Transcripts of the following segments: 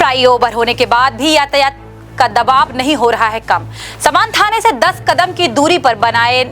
Flyover होने के बाद भी यातायात का दबाव नहीं हो रहा है कम। समान थाने से 10 कदम की दूरी पर बनाए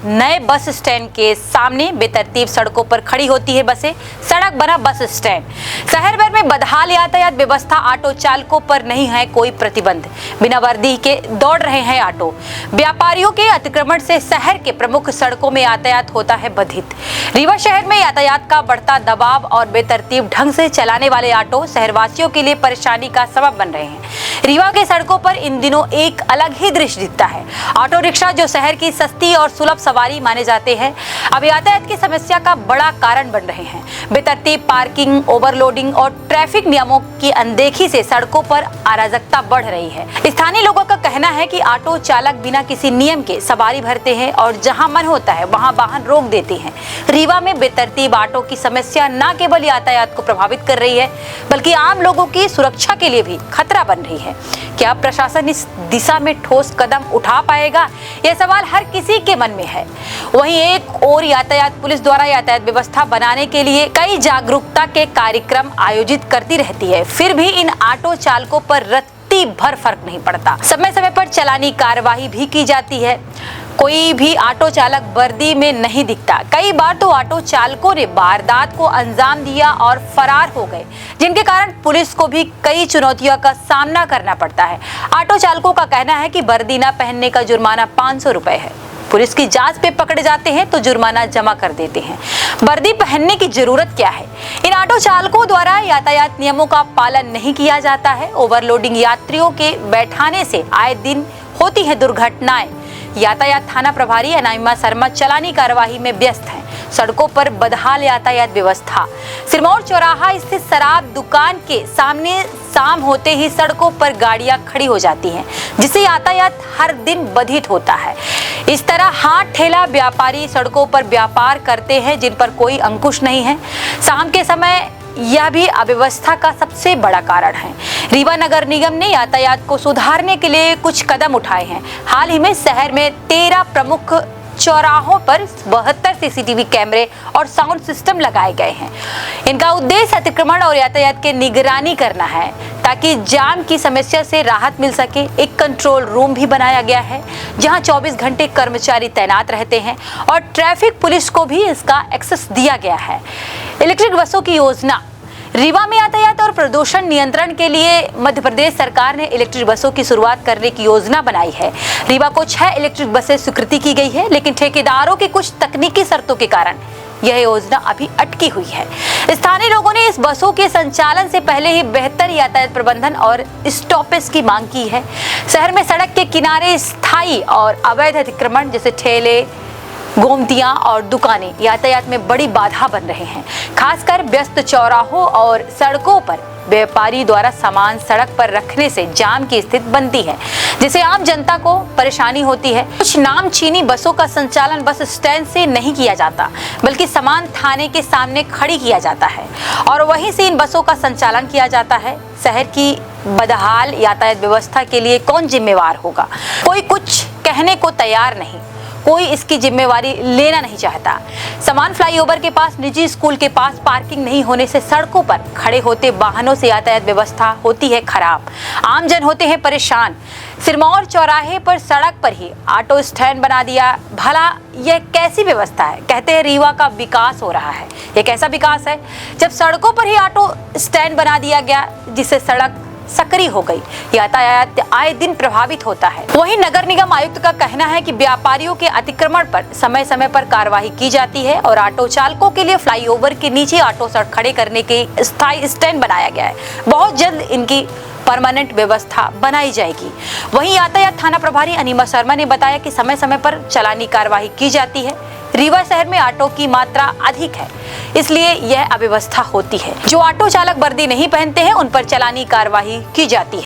नए बस स्टैंड के सामने बेतरतीब सड़कों पर खड़ी होती है बसें। सड़क बना बस स्टैंड। शहर भर में बदहाल यातायात व्यवस्था। ऑटो चालकों पर नहीं है कोई प्रतिबंध। बिना वर्दी के दौड़ रहे हैं ऑटो। व्यापारियों के अतिक्रमण से शहर के प्रमुख सड़कों में यातायात होता है बाधित। रीवा शहर में यातायात का बढ़ता दबाव और बेतरतीब ढंग से चलाने वाले ऑटो शहरवासियों के लिए परेशानी का सबब बन रहे हैं। रीवा के सड़कों पर इन दिनों एक अलग ही दृश्य दिखता है। ऑटो रिक्शा जो शहर की सस्ती और सुलभ सवारी माने जाते हैं, अब यातायात की समस्या का बड़ा कारण बन रहे हैं। बेतरतीब पार्किंग, ओवरलोडिंग और ट्रैफिक नियमों की अनदेखी से सड़कों पर अराजकता बढ़ रही है। स्थानीय लोगों का कहना है कि ऑटो चालक बिना किसी नियम के सवारी भरते हैं और जहां मन होता है वहां वाहन रोक देते हैं। रीवा में बेतरतीब ऑटो की समस्या न केवल यातायात को प्रभावित कर रही है, बल्कि आम लोगों की सुरक्षा के लिए भी खतरा बन रही है। क्या प्रशासन इस दिशा में ठोस कदम उठा पाएगा? यह सवाल हर किसी के मन में है। वहीं एक और यातायात पुलिस द्वारा यातायात व्यवस्था बनाने के लिए कई जागरूकता के कार्यक्रम आयोजित करती रहती है, फिर भी इन ऑटो चालकों पर रत्ती भर फर्क नहीं पड़ता। समय समय पर चालानी कार्यवाही भी की जाती है। कोई भी ऑटो चालक वर्दी में नहीं दिखता। कई बार तो ऑटो चालकों ने वारदात को अंजाम दिया और फरार हो गए, जिनके कारण पुलिस को भी कई चुनौतियों का सामना करना पड़ता है। ऑटो चालकों का कहना है कि वर्दी न पहनने का जुर्माना 500 रुपए है। पुलिस की जांच पे पकड़े जाते हैं तो जुर्माना जमा कर देते हैं। वर्दी पहनने की जरूरत क्या है? इन ऑटो चालकों द्वारा यातायात नियमों का पालन नहीं किया जाता है। ओवरलोडिंग, यात्रियों के बैठाने से आए दिन होती है दुर्घटनाएं। यातायात थाना प्रभारी अनामिमा शर्मा चालानी कार्यवाही में व्यस्त हैं। सड़कों पर बदहाल यातायात व्यवस्था। सिरमौर चौराहा स्थित शराब दुकान के सामने शाम होते ही सड़कों पर गाड़ियां खड़ी हो जाती हैं, जिससे यातायात हर दिन बाधित होता है। इस तरह हाथ ठेला व्यापारी सड़कों पर व्यापार करते हैं, जिन पर कोई अंकुश नहीं है। शाम के समय यह भी अव्यवस्था का सबसे बड़ा कारण है। रीवा नगर निगम ने यातायात को सुधारने के लिए कुछ कदम उठाए हैं। हाल ही में शहर में 13 प्रमुख चौराहों पर 72 सीसीटीवी कैमरे और साउंड सिस्टम लगाए गए हैं। इनका उद्देश्य अतिक्रमण और यातायात की निगरानी करना है, ताकि जाम की समस्या से राहत मिल सके। एक कंट्रोल रूम भी बनाया गया है, जहां 24 घंटे कर्मचारी तैनात रहते हैं और ट्रैफिक पुलिस को भी इसका एक्सेस दिया गया है। इलेक्ट्रिक बसों की योजना। रीवा में यातायात और प्रदूषण नियंत्रण के लिए मध्य प्रदेश सरकार ने इलेक्ट्रिक बसों की शुरुआत करने की योजना बनाई है। रीवा को 6 इलेक्ट्रिक बसें स्वीकृति की गई है, लेकिन ठेकेदारों की कुछ तकनीकी शर्तों के कारण यह योजना अभी अटकी हुई है। स्थानीय लोगों ने इस बसों के संचालन से पहले ही बेहतर यातायात प्रबंधन और स्टॉपेज की मांग की है। शहर में सड़क के किनारे स्थायी और अवैध अतिक्रमण जैसे ठेले, गोमतियां और दुकानें यातायात में बड़ी बाधा बन रहे हैं। खासकर व्यस्त चौराहों और सड़कों पर व्यापारी द्वारा सामान सड़क पर रखने से जाम की स्थिति बनती है, जिससे आम जनता को परेशानी होती है। कुछ नामचीनी बसों का संचालन बस स्टैंड से नहीं किया जाता, बल्कि समान थाने के सामने खड़ी किया जाता है और वहीं से इन बसों का संचालन किया जाता है। शहर की बदहाल यातायात व्यवस्था के लिए कौन जिम्मेवार होगा? कोई कुछ कहने को तैयार नहीं, कोई इसकी जिम्मेवारी लेना नहीं चाहता। समान फ्लाईओवर के पास, निजी स्कूल के पास पार्किंग नहीं होने से सड़कों पर खड़े होते वाहनों से यातायात व्यवस्था होती है खराब। आम जन होते हैं परेशान। सिरमौर चौराहे पर सड़क पर ही ऑटो स्टैंड बना दिया। भला यह कैसी व्यवस्था है? कहते हैं रीवा का विकास हो रहा है। यह कैसा विकास है जब सड़कों पर ही ऑटो स्टैंड बना दिया गया, जिससे सड़क सक्रिय हो गई। यातायात आए दिन प्रभावित होता है। वहीं नगर निगम आयुक्त का कहना है कि व्यापारियों के अतिक्रमण पर समय समय पर कार्रवाई की जाती है और ऑटो चालकों के लिए फ्लाईओवर के नीचे ऑटो खड़े करने के स्थायी स्टैंड बनाया गया है। बहुत जल्द इनकी परमानेंट व्यवस्था बनाई जाएगी। वहीं यातायात थाना प्रभारी अनामिमा शर्मा ने बताया कि समय समय पर चालानी कार्यवाही की जाती है। रीवा शहर में ऑटो की मात्रा अधिक है, इसलिए यह अव्यवस्था होती है। जो ऑटो चालक वर्दी नहीं पहनते हैं, उन पर चालानी कार्यवाही की जाती है।